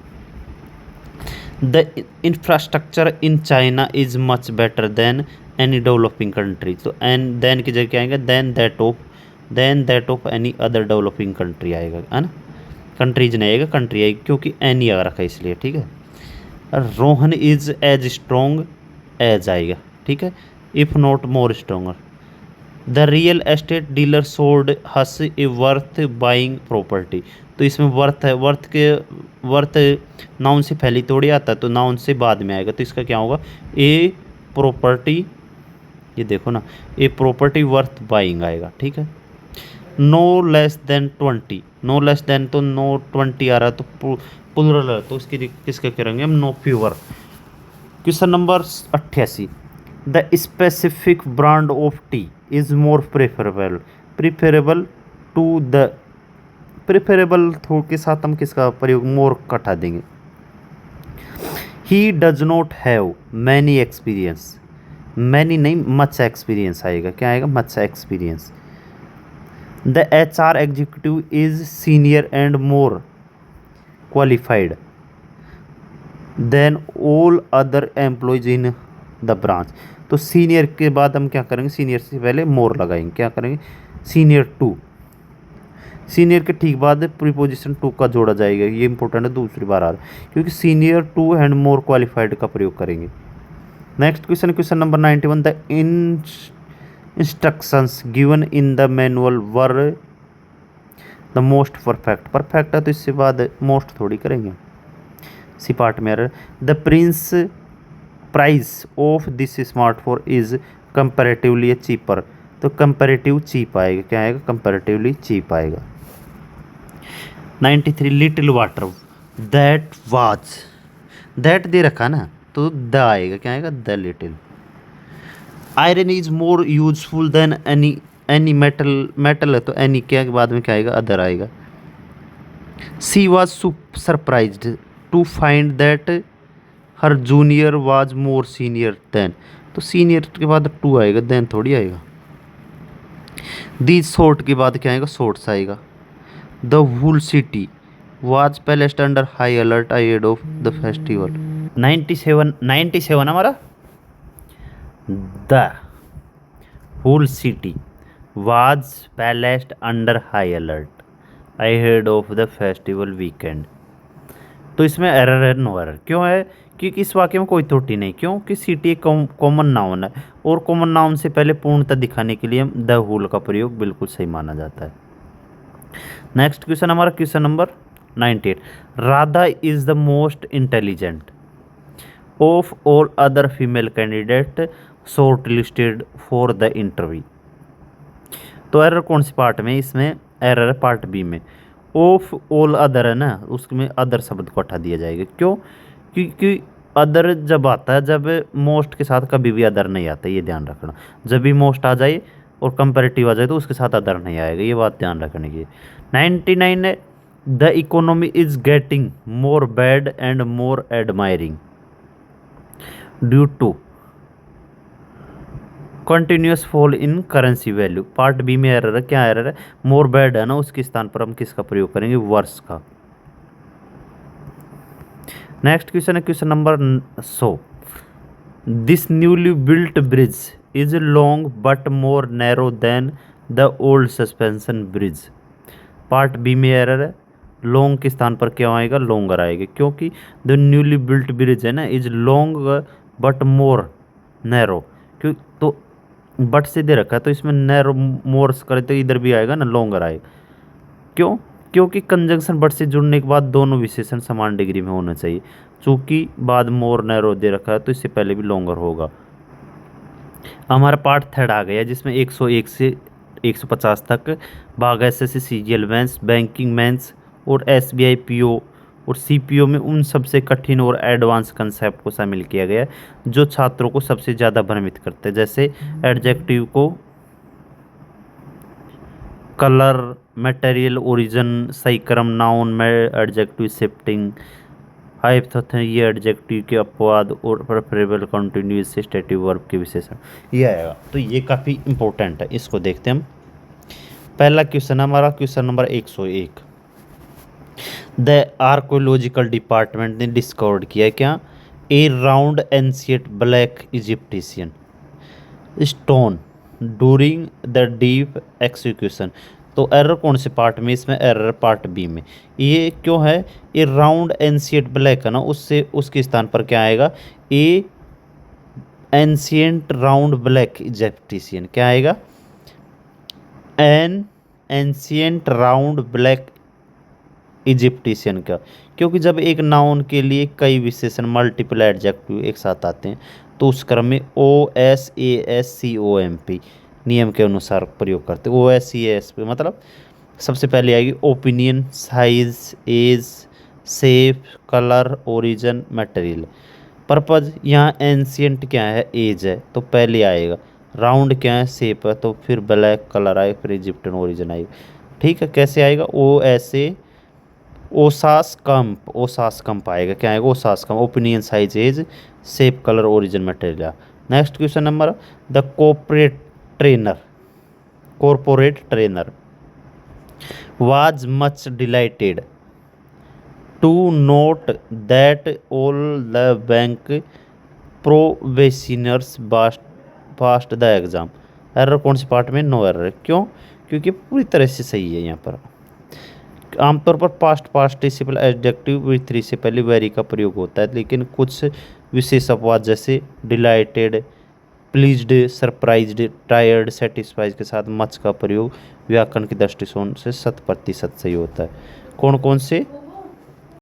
the infrastructure in China is much better than any developing country, तो एन देन की जगह क्या आएगा? Than that of any other developing country आएगा, है ना, कंट्रीज नहीं आएगा, कंट्री आएगी, क्योंकि एनी आ रखा है इसलिए। ठीक है, Rohan is as strong as आएगा। ठीक है, if not more stronger. The real estate dealer sold us a worth buying property, तो इसमें वर्थ है, वर्थ नाउन से पहले थोड़ी आता, तो नाउन से बाद में आएगा, तो इसका क्या होगा? ए प्रॉपर्टी, ये देखो ना, ए प्रॉपर्टी वर्थ बाइंग आएगा। ठीक है, no less than 20, no less than तो नो 20 आ रहा है तो प्लूरल है, तो इसकी किसके करेंगे हम, no fewer. Question number 88, the specific brand of tea is more preferable, preferable to the, preferable to के साथ हम किसका प्रयोग मोर का हटा देंगे। He does not have many experience, many नहीं मच एक्सपीरियंस आएगा, क्या आएगा, much experience. The HR executive is senior and more qualified than all other employees in the branch. तो सीनियर के बाद हम क्या करेंगे, सीनियर से पहले मोर लगाएंगे, क्या करेंगे, सीनियर टू, सीनियर के ठीक बाद प्रीपोजिशन टू का जोड़ा जाएगा, ये इंपॉर्टेंट है, दूसरी बार आ रहा है, क्योंकि senior to and more qualified का प्रयोग करेंगे। Next question, question number 91, the instructions given in the manual were the most perfect, perfect है तो इससे बाद मोस्ट थोड़ी करेंगे, सी पार्ट में error. The prince price of this smartphone is comparatively cheaper, तो कंपैरेटिव चीप आएगा, क्या आएगा, कंपैरेटिवली चीप आएगा। 93, little water that was, that दे रखा ना तो द आएगा, क्या आएगा, the little. Iron is more useful than any metal, metal है तो एनी क्या के बाद में क्या आएगा, अदर आएगा। She was surprised to find that her junior was more senior than, तो सीनियर के बाद टू आएगा, देन थोड़ी आएगा। दी शॉर्ट के बाद क्या आएगा, शॉर्ट्स आएगा। The whole city was placed under high alert ahead of the festival. 97, 97 हमारा, the whole city was placed under high alert ahead of the festival weekend. तो इसमें एरर है, नो एरर, क्यों है, क्योंकि इस वाक्य में कोई त्रुटि नहीं, क्यों कि सिटी एक कॉमन नाउन है और कॉमन नाउन से पहले पूर्णता दिखाने के लिए द होल का प्रयोग बिल्कुल सही माना जाता है। नेक्स्ट क्वेश्चन हमारा question number 98, Radha is the most intelligent of all other female candidate short listed for the interview. तो एरर कौन सी पार्ट में, इसमें एरर है पार्ट बी में, ऑफ ऑल अदर है ना, उसमें अदर शब्द को हटा दिया जाएगा, क्यों, क्योंकि अदर जब आता है, जब मोस्ट के साथ कभी भी अदर नहीं आता, ये ध्यान रखना, जब भी मोस्ट आ जाए और कंपैरेटिव आ जाए तो उसके साथ अदर नहीं आएगा, ये बात ध्यान रखने की। 99 है, the economy is getting more bad and more admiring due to continuous fall in currency value. Part B में एरर है, क्या एरर है, मोर बैड है ना, उसके स्थान पर हम किसका प्रयोग करेंगे, वर्स का। नेक्स्ट क्वेश्चन है question number 100, this newly built bridge is long but more narrow than the old suspension bridge. Part B में एरर है, लॉन्ग के स्थान पर क्या आएगा, लॉन्गर आएगा, क्योंकि द न्यूली बिल्ट ब्रिज है ना, is long but more narrow, क्यों, तो बट से दे रखा है तो इसमें नैरो मोर करे तो इधर भी आएगा ना, लॉन्गर आएगा, क्यों, क्योंकि कंजंक्शन बट से जुड़ने के बाद दोनों विशेषण समान डिग्री में होना चाहिए, चूंकि बाद मोर नैरो दे रखा है तो इससे पहले भी लॉन्गर होगा। हमारा पार्ट थर्ड आ गया जिसमें 101 से 150 तक भाग SSC CGL mains, banking mains और एसबीआई पीओ और सीपीओ में उन सबसे कठिन और एडवांस कंसेप्ट को शामिल किया गया जो छात्रों को सबसे ज़्यादा भ्रमित करते हैं, जैसे एडजेक्टिव को कलर, मटेरियल, ओरिजिन, सही क्रम, नाउन में एडजेक्टिव शिफ्टिंग, हाइपोथेसिस, ये एडजेक्टिव के अपवाद और प्रेफरेबल कंटिन्यूअस स्टेटिव वर्ब के विशेषण, ये आएगा। तो ये काफ़ी इंपॉर्टेंट है, इसको देखते हैं हम। पहला क्वेश्चन हमारा question number 101, the archaeological department ने डिस्कवर्ड किया क्या, a round ancient black Egyptian stone during the deep execution. तो एरर कौन से पार्ट में, इसमें एरर पार्ट बी में। ये क्यों है, ये राउंड एंशिएंट ब्लैक है ना, उससे उसके स्थान पर क्या आएगा, ए एंशिएंट राउंड ब्लैक इजिप्टिशियन, क्या आएगा, एन एंशिएंट राउंड ब्लैक इजिप्टिशियन का, क्योंकि जब एक नाउन के लिए कई विशेषण मल्टीपल एडजेक्टिव एक साथ आते हैं तो उस क्रम में OSASCOMP नियम के अनुसार प्रयोग करते। ओ एस ई एस पे मतलब सबसे पहले आएगी opinion, size, age, shape, colour, origin, material. Purpose यहाँ एंशियंट क्या है, एज है, तो पहले आएगा। राउंड क्या है, शेप है, तो फिर ब्लैक कलर आएगा, फिर इजिप्टियन ओरिजिन आएगा। ठीक है, कैसे आएगा, ओ ऐसे ओसास कंप आएगा, क्या आएगा, OSASCOMP, opinion, size, age, shape, colour, origin, material. Next question number, the corporate trainer was much delighted to note that all the bank probationers passed the exam। Error कौन से पार्ट में, नो एरर, क्यों, क्योंकि पूरी तरह से सही है यहाँ पर। आमतौर पर past participle adjective with three से पहले वेरी का प्रयोग होता है, लेकिन कुछ विशेष अपवाद जैसे dilated, pleased, surprised, tired, satisfied के साथ मच का प्रयोग व्याकरण की दृष्टिकोण से 100% सही होता है। कौन कौन से